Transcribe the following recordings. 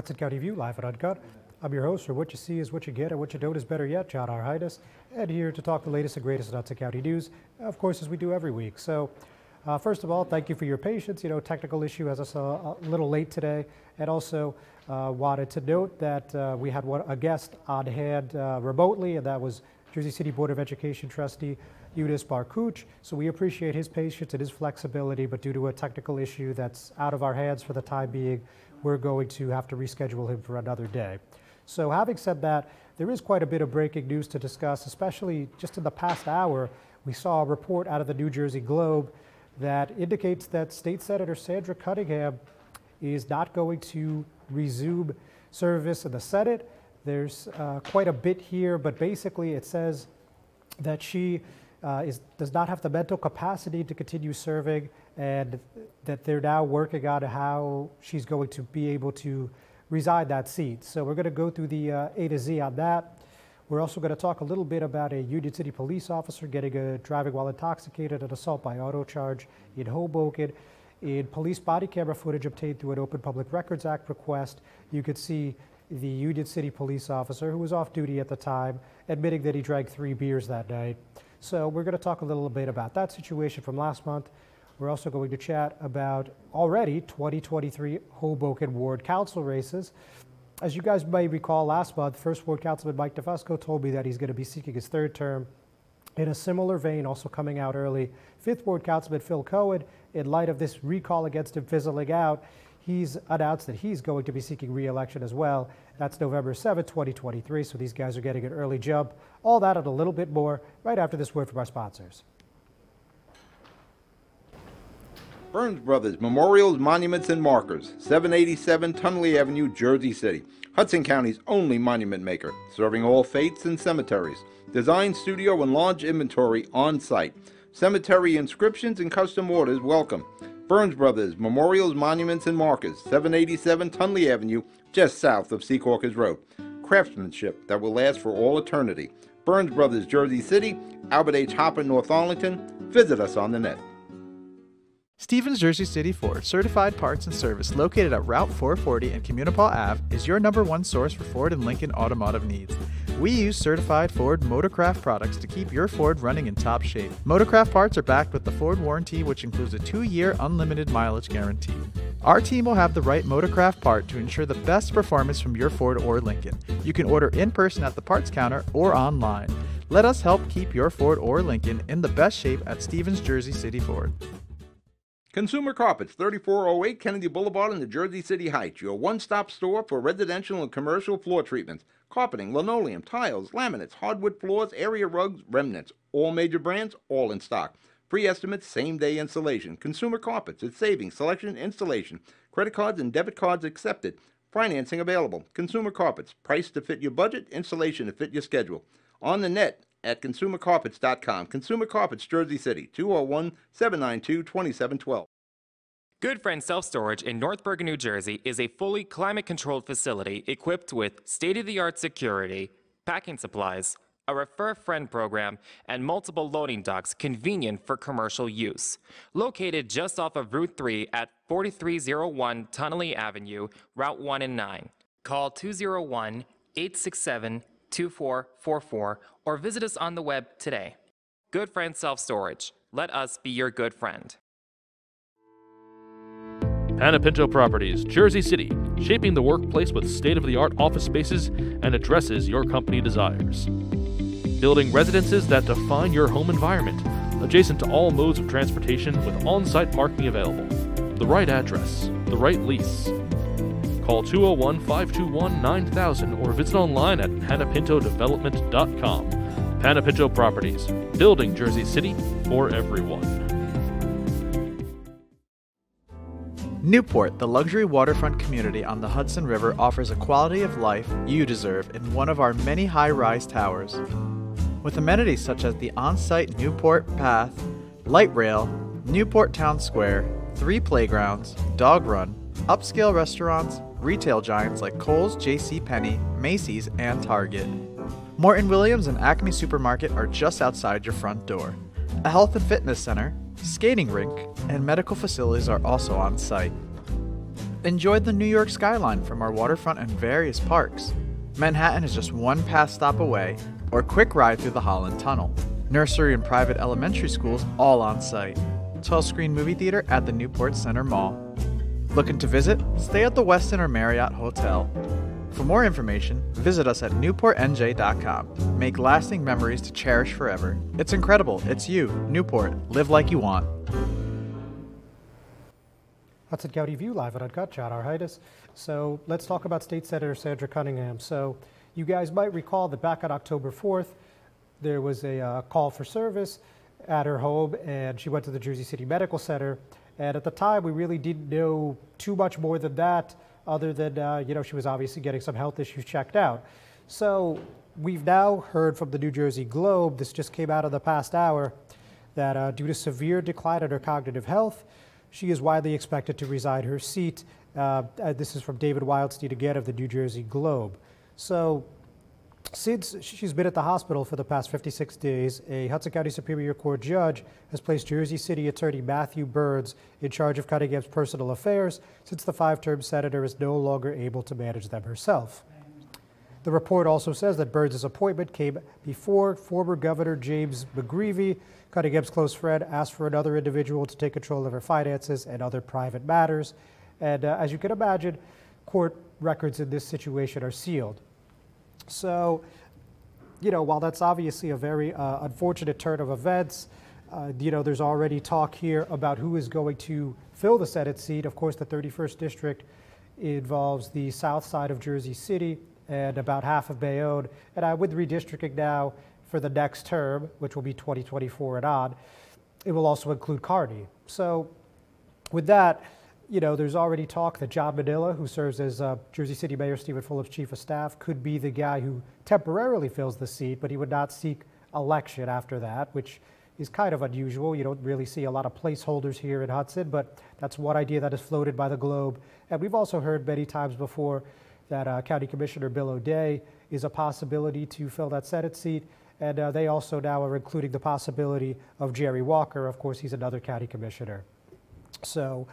Hudson County View, live and uncut. I'm your host, for what you see is what you get, and what you don't is better yet, John R. Heinis, and here to talk the latest and greatest in Hudson County news, of course, as we do every week. So, first of all, thank you for your patience. Technical issue has us a little late today, and also wanted to note that we had a guest on hand remotely, and that was Jersey City Board of Education trustee Heinis Barkuch. So we appreciate his patience and his flexibility, but due to a technical issue that's out of our hands for the time being, we're going to have to reschedule him for another day. So having said that, there is quite a bit of breaking news to discuss, especially just in the past hour. We saw a report out of the New Jersey Globe that indicates that State Senator Sandra Cunningham is not going to resume service in the Senate. There's quite a bit here, but basically it says that she does not have the mental capacity to continue serving, and that they're now working on how she's going to be able to resign that seat. So we're going to go through the A to Z on that. We're also going to talk a little bit about a Union City police officer getting a driving while intoxicated and assault by auto charge in Hoboken. In police body camera footage obtained through an Open Public Records Act request, you could see the Union City police officer, who was off duty at the time, admitting that he drank 3 beers that night. So we're going to talk a little bit about that situation from last month. We're also going to chat about already 2023 Hoboken Ward Council races. As you guys may recall, last month, First Ward Councilman Mike DeFusco told me that he's going to be seeking his 3rd term. In a similar vein, also coming out early, 5th Ward Councilman Phil Cohen, in light of this recall against him fizzling out, he's announced that he's going to be seeking re-election as well. That's November 7th, 2023, so these guys are getting an early jump. All that and a little bit more right after this word from our sponsors. Burns Brothers Memorials, Monuments, and Markers, 787 Tunley Avenue, Jersey City. Hudson County's only monument maker, serving all faiths and cemeteries. Design, studio, and large inventory on site. Cemetery inscriptions and custom orders welcome. Burns Brothers Memorials, Monuments, and Markers, 787 Tunley Avenue, just south of Secaucus Road. Craftsmanship that will last for all eternity. Burns Brothers, Jersey City, Albert H. Hopper, North Arlington. Visit us on the net. Stevens Jersey City Ford, certified parts and service located at Route 440 and Communipaw Ave, is your #1 source for Ford and Lincoln automotive needs. We use certified Ford Motorcraft products to keep your Ford running in top shape. Motorcraft parts are backed with the Ford warranty, which includes a 2-year unlimited mileage guarantee. Our team will have the right Motorcraft part to ensure the best performance from your Ford or Lincoln. You can order in person at the parts counter or online. Let us help keep your Ford or Lincoln in the best shape at Stevens Jersey City Ford. Consumer Carpets, 3408 Kennedy Boulevard in the Jersey City Heights, your one-stop store for residential and commercial floor treatments, carpeting, linoleum, tiles, laminates, hardwood floors, area rugs, remnants, all major brands, all in stock. Free estimates, same-day installation. Consumer Carpets, it's savings, selection, installation. Credit cards and debit cards accepted. Financing available. Consumer Carpets, price to fit your budget, installation to fit your schedule. On the net at consumercarpets.com. Consumer Carpets, Jersey City, 201-792-2712. Good Friend Self-Storage in North Bergen, New Jersey is a fully climate-controlled facility equipped with state-of-the-art security, packing supplies, a Refer Friend program, and multiple loading docks convenient for commercial use. Located just off of Route 3 at 4301 Tunley Avenue, Route 1 and 9. Call 201-867-2444 or visit us on the web today. Good Friend Self-Storage. Let us be your good friend. Panapinto Properties, Jersey City, shaping the workplace with state-of-the-art office spaces and addresses your company desires. Building residences that define your home environment, adjacent to all modes of transportation with on-site parking available. The right address, the right lease. Call 201-521-9000 or visit online at panapintodevelopment.com. Panapinto Properties, building Jersey City for everyone. Newport, the luxury waterfront community on the Hudson River, offers a quality of life you deserve in one of our many high-rise towers. With amenities such as the on-site Newport Path, light rail, Newport Town Square, 3 playgrounds, dog run, upscale restaurants, retail giants like Kohl's, JCPenney, Macy's, and Target. Morton Williams and Acme Supermarket are just outside your front door. A health and fitness center, skating rink, and medical facilities are also on site. Enjoy the New York skyline from our waterfront and various parks. Manhattan is just one pass stop away, or quick ride through the Holland Tunnel. Nursery and private elementary schools all on site. 12-screen movie theater at the Newport Center Mall. Looking to visit? Stay at the Westin or Marriott Hotel. For more information, visit us at newportnj.com. Make lasting memories to cherish forever. It's incredible. It's you, Newport. Live like you want. Hudson County View live at Uncut, John R. Heinis. So let's talk about State Senator Sandra Cunningham. So you guys might recall that back on October 4th, there was a call for service at her home, and she went to the Jersey City Medical Center. And at the time, we really didn't know too much more than that, other than, she was obviously getting some health issues checked out. So we've now heard from the New Jersey Globe, this just came out in the past hour, that due to severe decline in her cognitive health, she is widely expected to resign her seat. This is from David Wildstein again of the New Jersey Globe. So since she's been at the hospital for the past 56 days, a Hudson County Superior Court judge has placed Jersey City Attorney Matthew Burns in charge of Cunningham's personal affairs since the 5-term senator is no longer able to manage them herself. The report also says that Burns' appointment came before former Governor James McGreevey, Cunningham's close friend, asked for another individual to take control of her finances and other private matters. And as you can imagine, court records in this situation are sealed. So, while that's obviously a very unfortunate turn of events, there's already talk here about who is going to fill the Senate seat. Of course, the 31st District involves the south side of Jersey City and about half of Bayonne. And with redistricting now for the next term, which will be 2024 and on, it will also include Kearney. So with that, there's already talk that John Manila, who serves as Jersey City Mayor Stephen Fulop's chief of staff, could be the guy who temporarily fills the seat, but he would not seek election after that, which is kind of unusual. You don't really see a lot of placeholders here in Hudson, but that's one idea that is floated by the Globe. And we've also heard many times before that County Commissioner Bill O'Day is a possibility to fill that Senate seat. And they also now are including the possibility of Jerry Walker. Of course, he's another county commissioner. So,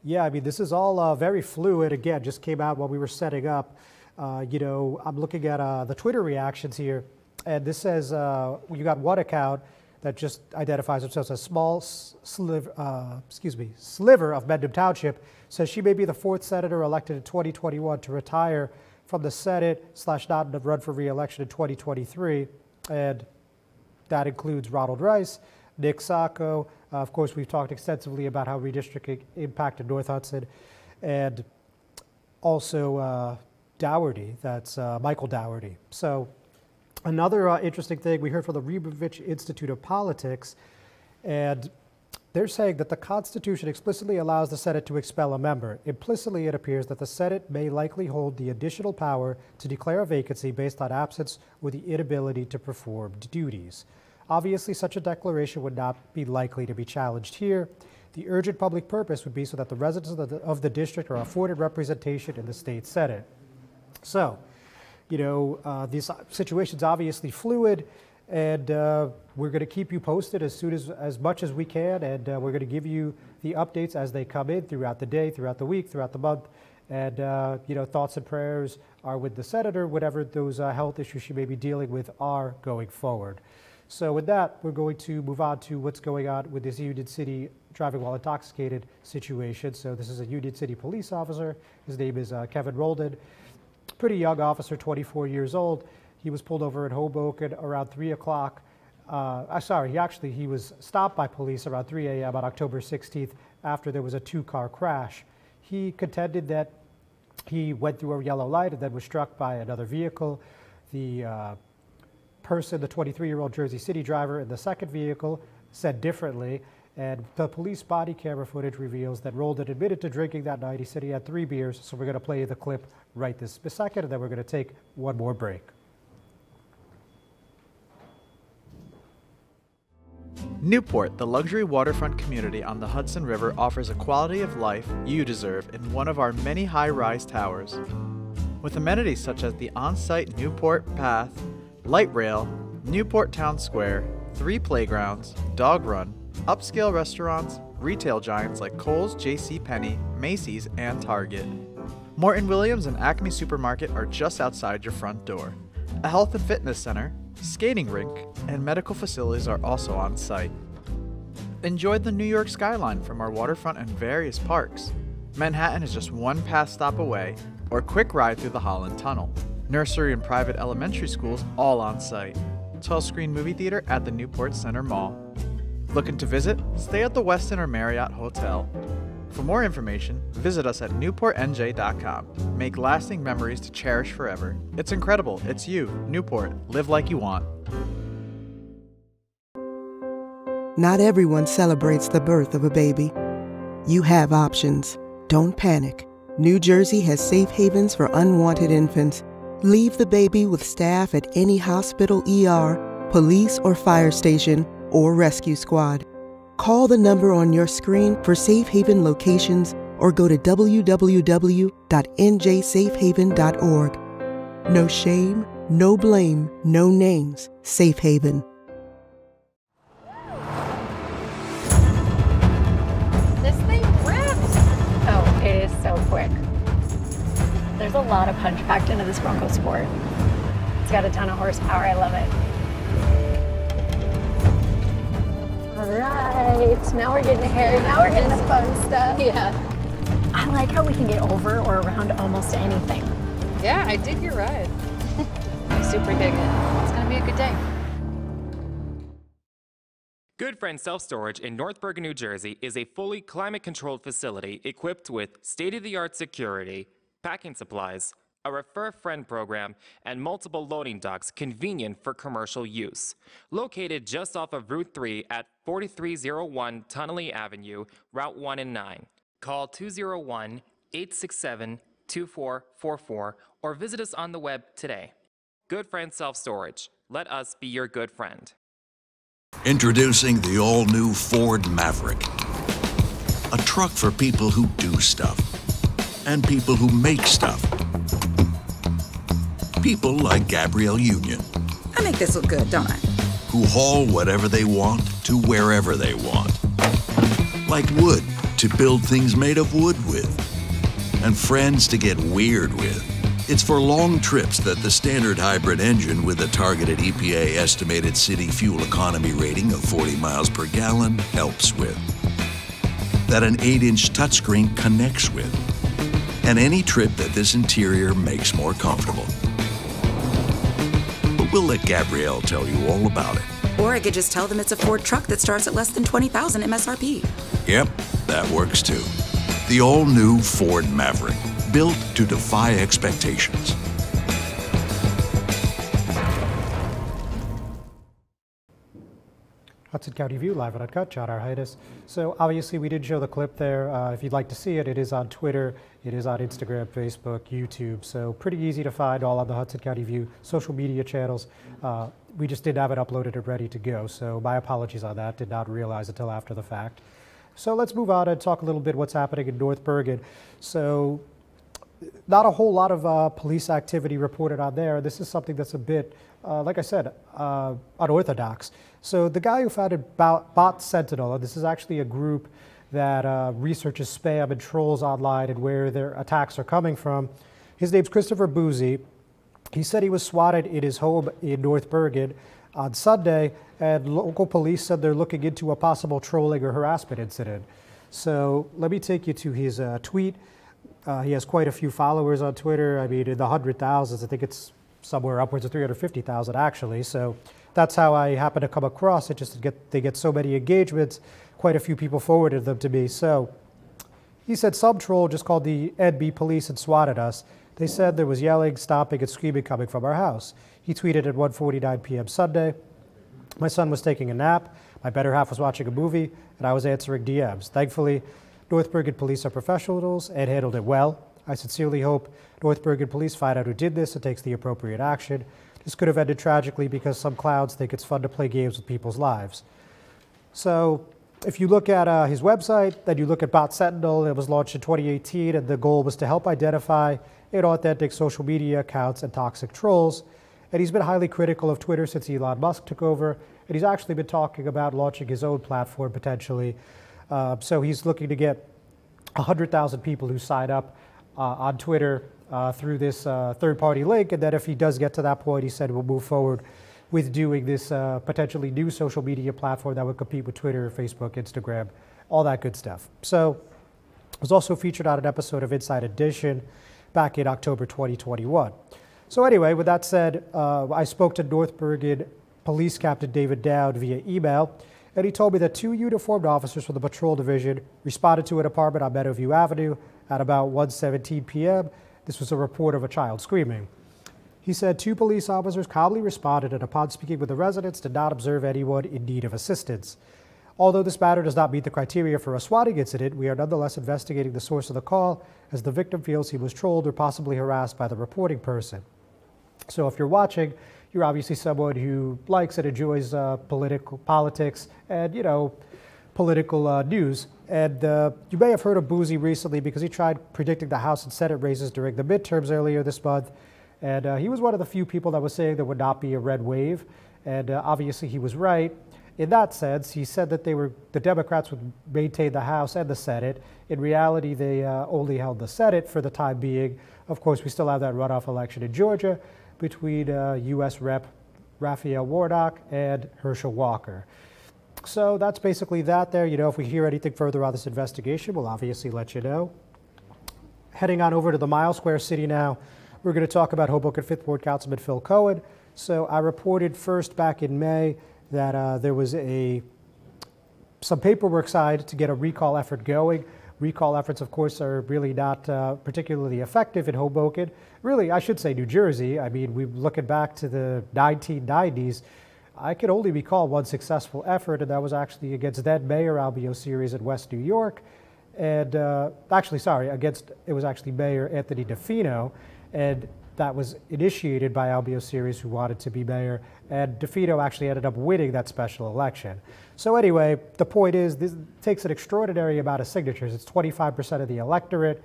yeah, this is all very fluid. Again, just came out while we were setting up. I'm looking at the Twitter reactions here, and this says you got one account that just identifies themselves as small sliver of Mendham Township, says she may be the 4th senator elected in 2021 to retire from the Senate / not run for re-election in 2023. And that includes Ronald Rice, Nick Sacco. Of course, we've talked extensively about how redistricting impacted North Hudson, and also Dougherty, that's Michael Dougherty. So another interesting thing, we heard from the Rebovich Institute of Politics, and they're saying that the Constitution explicitly allows the Senate to expel a member. Implicitly, it appears that the Senate may likely hold the additional power to declare a vacancy based on absence or the inability to perform duties. Obviously, such a declaration would not be likely to be challenged here. The urgent public purpose would be so that the residents of the district are afforded representation in the state Senate. So, this situation's obviously fluid, and we're going to keep you posted as much as we can, and we're going to give you the updates as they come in throughout the day, throughout the week, throughout the month. And thoughts and prayers are with the senator, whatever those health issues she may be dealing with are going forward. So with that, we're going to move on to what's going on with this Union City driving while intoxicated situation. So this is a Union City police officer. His name is Kevin Roldan. Pretty young officer, 24 years old. He was pulled over in Hoboken around 3 o'clock. He was stopped by police around 3 a.m. on October 16th after there was a 2-car crash. He contended that he went through a yellow light and then was struck by another vehicle. The person, the 23-year-old Jersey City driver in the second vehicle, said differently, and the police body camera footage reveals that Roldan admitted to drinking that night. He said he had 3 beers, so we're going to play the clip right this second, and then we're going to take one more break. Newport, the luxury waterfront community on the Hudson River, offers a quality of life you deserve in one of our many high-rise towers. With amenities such as the on-site Newport Path, light rail, Newport Town Square, 3 playgrounds, dog run, upscale restaurants, retail giants like Kohl's, JCPenney, Macy's, and Target. Morton Williams and Acme Supermarket are just outside your front door. A health and fitness center, skating rink, and medical facilities are also on site. Enjoy the New York skyline from our waterfront and various parks. Manhattan is just one pass stop away, or quick ride through the Holland Tunnel. Nursery and private elementary schools all on site. 12-screen movie theater at the Newport Center Mall. Looking to visit? Stay at the Westin or Marriott Hotel. For more information, visit us at newportnj.com. Make lasting memories to cherish forever. It's incredible. It's you, Newport. Live like you want. Not everyone celebrates the birth of a baby. You have options. Don't panic. New Jersey has safe havens for unwanted infants. Leave the baby with staff at any hospital, ER, police or fire station, or rescue squad. Call the number on your screen for safe haven locations or go to www.njsafehaven.org. No shame, no blame, no names. Safe Haven. This thing rips! Oh, it is so quick. There's a lot of punch packed into this Bronco Sport. It's got a ton of horsepower. I love it. All right, now we're getting hairy. Now we're getting the fun stuff. Yeah. I like how we can get over or around almost anything. Yeah, I dig your ride. I super dig it. It's gonna be a good day. Good Friend Self-Storage in North Bergen, New Jersey is a fully climate-controlled facility equipped with state-of-the-art security, packing supplies, a Refer Friend program, and multiple loading docks convenient for commercial use. Located just off of Route 3 at 4301 Tunnelly Avenue, Route 1 and 9. Call 201-867-2444 or visit us on the web today. Good Friend Self-Storage. Let us be your good friend. Introducing the all-new Ford Maverick. A truck for people who do stuff. And people who make stuff. People like Gabrielle Union. I make this look good, don't I? Who haul whatever they want to wherever they want. Like wood to build things made of wood with. And friends to get weird with. It's for long trips that the standard hybrid engine with a targeted EPA estimated city fuel economy rating of 40 miles per gallon helps with. That an 8-inch touchscreen connects with. And any trip that this interior makes more comfortable. But we'll let Gabrielle tell you all about it. Or I could just tell them it's a Ford truck that starts at less than $20,000 MSRP. Yep, that works too. The all-new Ford Maverick, built to defy expectations. Hudson County View, live and uncut, John R. Heinis. So obviously we did show the clip there. If you'd like to see it, it is on Twitter, it is on Instagram, Facebook, YouTube. So pretty easy to find all on the Hudson County View social media channels. We just didn't have it uploaded and ready to go. So my apologies on that, did not realize until after the fact. So let's move on and talk a little bit what's happening in North Bergen. So not a whole lot of police activity reported on there. This is something that's a bit, like I said, unorthodox. So the guy who founded Bot Sentinel, and this is actually a group that researches spam and trolls online and where their attacks are coming from. His name's Christopher Boozy. He said he was swatted in his home in North Bergen on Sunday, and local police said they're looking into a possible trolling or harassment incident. So let me take you to his tweet. He has quite a few followers on Twitter. I mean, in the 100,000s. I think it's somewhere upwards of 350,000 actually. So that's how I happen to come across it. Just they get so many engagements. Quite a few people forwarded them to me. So he said some troll just called the NB police and swatted us. They said there was yelling, stomping, and screaming coming from our house. He tweeted at 1:49 p.m. Sunday. My son was taking a nap. My better half was watching a movie, and I was answering DMs. Thankfully, North Bergen police are professionals and handled it well. I sincerely hope North Bergen police find out who did this and takes the appropriate action. This could have ended tragically because some clowns think it's fun to play games with people's lives. So if you look at his website, then you look at Bot Sentinel. It was launched in 2018, and the goal was to help identify inauthentic social media accounts and toxic trolls. And he's been highly critical of Twitter since Elon Musk took over, and he's actually been talking about launching his own platform potentially. So he's looking to get 100,000 people who sign up on Twitter through this third-party link, and then if he does get to that point, he said we'll move forward with doing this potentially new social media platform that would compete with Twitter, Facebook, Instagram, all that good stuff. So it was also featured on an episode of Inside Edition back in October 2021. So anyway, with that said, I spoke to North Bergen Police Captain David Dowd via email, and he told me that 2 uniformed officers from the patrol division responded to an apartment on Meadowview Avenue at about 1:17 p.m. This was a report of a child screaming. He said 2 police officers calmly responded and upon speaking with the residents did not observe anyone in need of assistance. Although this matter does not meet the criteria for a swatting incident, we are nonetheless investigating the source of the call as the victim feels he was trolled or possibly harassed by the reporting person. So if you're watching, you're obviously someone who likes and enjoys politics and, political news. And you may have heard of Boozy recently because he tried predicting the House and Senate races during the midterms earlier this month. And he was one of the few people that was saying there would not be a red wave. And obviously he was right. In that sense, he said that the Democrats would maintain the House and the Senate. In reality, they only held the Senate for the time being. Of course, we still have that runoff election in Georgia between U.S. Rep. Raphael Warnock and Herschel Walker. So that's basically that there. If we hear anything further on this investigation, we'll obviously let you know. Heading on over to the Mile Square City now, we're going to talk about Hoboken 5th Ward Councilman Phil Cohen. So I reported first back in May that there was some paperwork signed to get a recall effort going. Recall efforts, of course, are really not particularly effective in Hoboken. Really, I should say New Jersey. I mean, we're looking back to the 1990s. I can only recall one successful effort, and that was actually against then Mayor Albio Series in West New York. And it was actually Mayor Anthony DeFino. And that was initiated by Albio Series, who wanted to be mayor, and DeFino actually ended up winning that special election. So anyway, the point is, this takes an extraordinary amount of signatures. It's 25% of the electorate,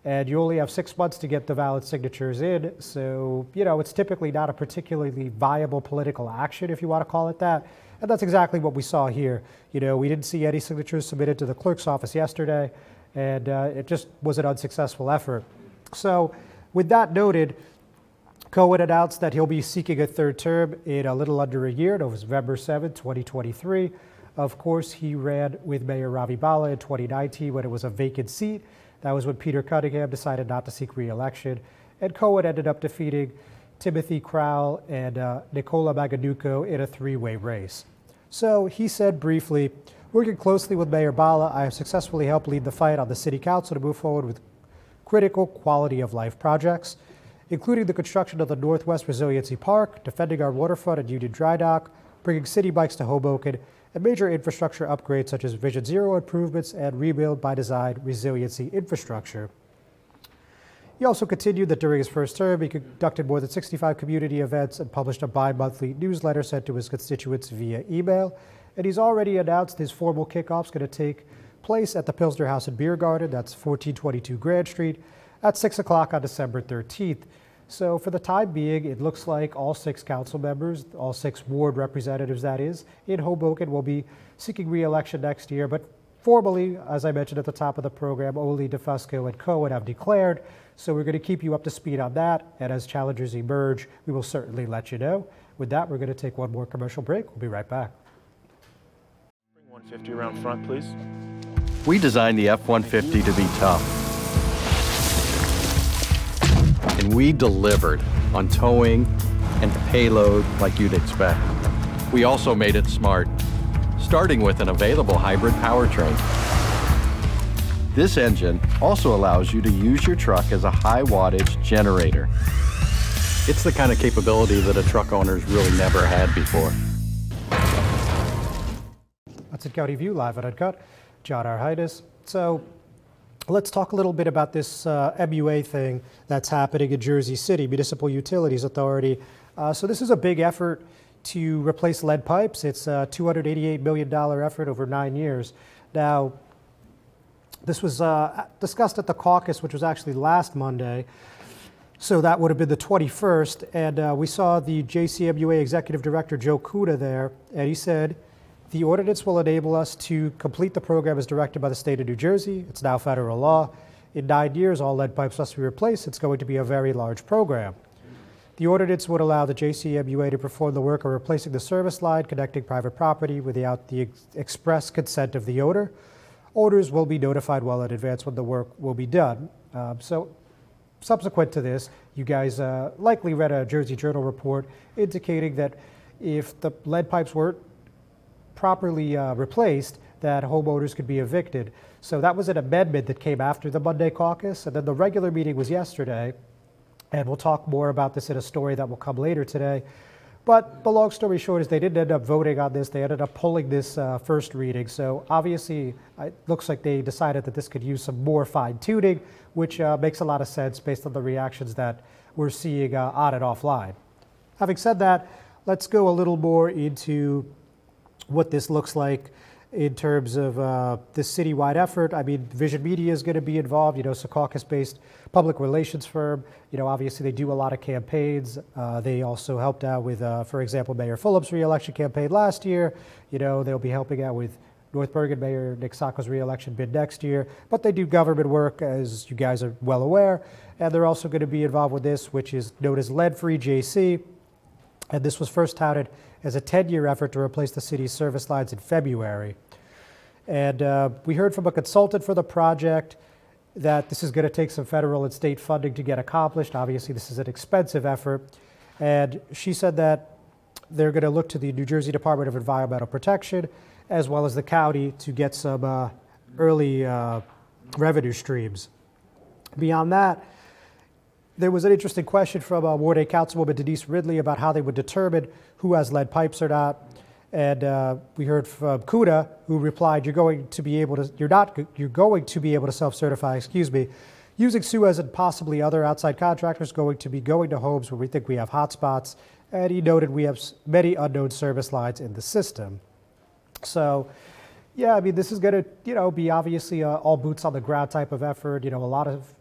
and you only have 6 months to get the valid signatures in. So, it's typically not a particularly viable political action, if you want to call it that. And that's exactly what we saw here. We didn't see any signatures submitted to the clerk's office yesterday, and it just was an unsuccessful effort. So with that noted, Cohen announced that he'll be seeking a third term in a little under a year, November 7, 2023. Of course, he ran with Mayor Ravi Bala in 2019 when it was a vacant seat. That was when Peter Cunningham decided not to seek re-election. And Cohen ended up defeating Timothy Crowell and Nicola Maganuco in a 3-way race. So he said briefly, working closely with Mayor Bala, I have successfully helped lead the fight on the City Council to move forward with critical quality of life projects, including the construction of the Northwest Resiliency Park, defending our waterfront and Union Dry Dock, bringing city bikes to Hoboken, and major infrastructure upgrades such as Vision Zero improvements and Rebuild by Design resiliency infrastructure. He also continued that during his first term, he conducted more than 65 community events and published a bi-monthly newsletter sent to his constituents via email. And he's already announced his formal kickoff's going to take place at the Pilsner House and Beer Garden, that's 1422 Grand Street, at 6 o'clock on December 13th. So for the time being, it looks like all 6 council members, all 6 ward representatives, that is, in Hoboken will be seeking re-election next year. But formally, as I mentioned at the top of the program, only DeFusco and Cohen have declared. So we're going to keep you up to speed on that. And as challengers emerge, we will certainly let you know. With that, we're going to take one more commercial break. We'll be right back. Bring 150 around front, please. We designed the F-150 to be tough. And we delivered on towing and payload like you'd expect. We also made it smart, starting with an available hybrid powertrain. This engine also allows you to use your truck as a high wattage generator. It's the kind of capability that a truck owner's really never had before. Hudson County View, live and uncut. John R. Heinis. So let's talk a little bit about this MUA thing that's happening in Jersey City, Municipal Utilities Authority. So this is a big effort to replace lead pipes. It's a $288 million effort over 9 years. Now, this was discussed at the caucus, which was actually last Monday. So that would have been the 21st. And we saw the JCMUA Executive Director, Joe Kuda, there. And he said, The ordinance will enable us to complete the program as directed by the state of New Jersey. It's now federal law. In 9 years, all lead pipes must be replaced. It's going to be a very large program. The ordinance would allow the JCMUA to perform the work of replacing the service line connecting private property without the express consent of the owner. Owners will be notified well in advance when the work will be done. So subsequent to this, you guys likely read a Jersey Journal report indicating that if the lead pipes weren't properly replaced, that homeowners could be evicted. So that was an amendment that came after the Monday caucus, and then the regular meeting was yesterday. And we'll talk more about this in a story that will come later today. But the long story short is they didn't end up voting on this. They ended up pulling this first reading. So obviously, it looks like they decided that this could use some more fine-tuning, which makes a lot of sense based on the reactions that we're seeing on and offline. Having said that, let's go a little more into what this looks like in terms of this citywide effort. I mean, Vision Media is going to be involved, it's a Secaucus-based public relations firm. Obviously they do a lot of campaigns. They also helped out with, for example, Mayor Fulop's re-election campaign last year. They'll be helping out with North Bergen Mayor Nick Sacco's re-election bid next year. But they do government work, as you guys are well aware. And they're also going to be involved with this, which is known as Lead-Free JC. And this was first touted as a 10-year effort to replace the city's service lines in February. And we heard from a consultant for the project that this is going to take some federal and state funding to get accomplished. Obviously, this is an expensive effort. And she said that they're going to look to the New Jersey Department of Environmental Protection as well as the county to get some early revenue streams. Beyond that, there was an interesting question from Ward 8 Councilwoman Denise Ridley about how they would determine who has lead pipes or not. And we heard from Kuda, who replied, you're going to be able to self-certify, using Suez and possibly other outside contractors going to homes where we think we have hotspots. And he noted we have many unknown service lines in the system. So, yeah, I mean, this is going to, be obviously all boots on the ground type of effort. A lot of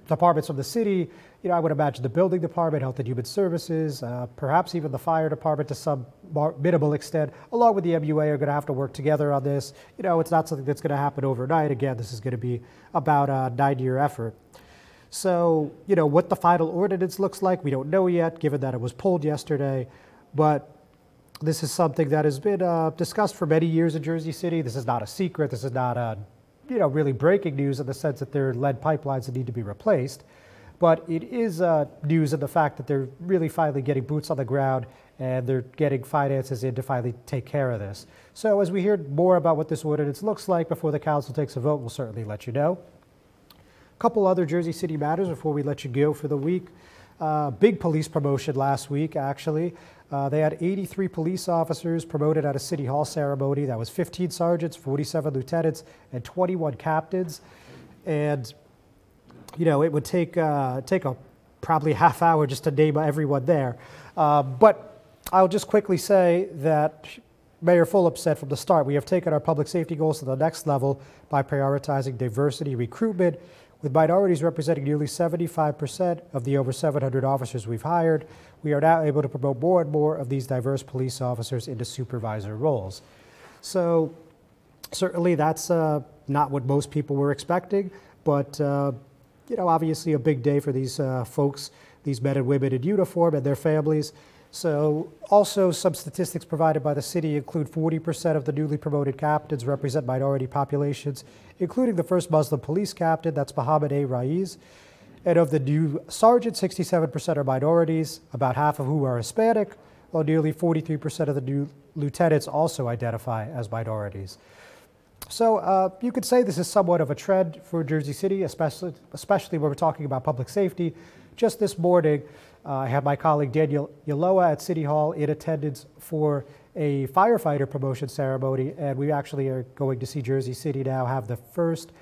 departments from the city, I would imagine the building department, health and human services, perhaps even the fire department to some minimal extent, along with the MUA are going to have to work together on this. It's not something that's going to happen overnight. Again, this is going to be about a 9-year effort. So, what the final ordinance looks like, we don't know yet, given that it was pulled yesterday. But this is something that has been discussed for many years in Jersey City. This is not a secret. This is not really breaking news in the sense that there are lead pipelines that need to be replaced. But it is news in the fact that they're really finally getting boots on the ground and they're getting finances in to finally take care of this. So as we hear more about what this ordinance looks like before the council takes a vote, we'll certainly let you know. A couple other Jersey City matters before we let you go for the week. Big police promotion last week, actually. They had 83 police officers promoted at a City Hall ceremony. That was 15 sergeants, 47 lieutenants, and 21 captains. And it would take probably a half hour just to name everyone there. But I'll just quickly say that Mayor Fulop said from the start, we have taken our public safety goals to the next level by prioritizing diversity recruitment, with minorities representing nearly 75% of the over 700 officers we've hired. We are now able to promote more and more of these diverse police officers into supervisor roles. So certainly that's not what most people were expecting, but obviously a big day for these folks, these men and women in uniform and their families. So also some statistics provided by the city include 40% of the newly promoted captains represent minority populations, including the first Muslim police captain, that's Mohammed A. Raiz. And of the new sergeants, 67% are minorities, about half of who are Hispanic, while nearly 43% of the new lieutenants also identify as minorities. So you could say this is somewhat of a trend for Jersey City, especially when we're talking about public safety. Just this morning, I had my colleague Daniel Yaloa at City Hall in attendance for a firefighter promotion ceremony, and we actually are going to see Jersey City now have the first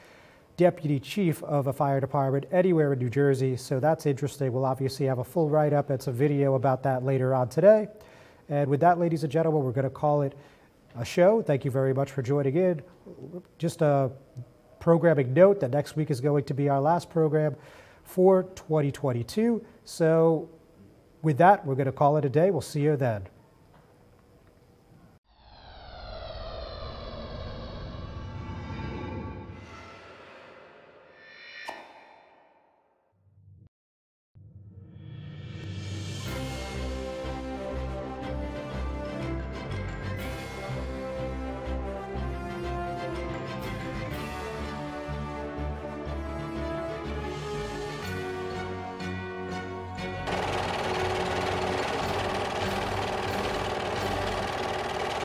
deputy chief of a fire department anywhere in New Jersey, so that's interesting. We'll obviously have a full write-up and some video about that later on today. And with that, ladies and gentlemen, we're going to call it a show. Thank you very much for joining in. Just a programming note that next week is going to be our last program for 2022. So with that, we're going to call it a day. We'll see you then.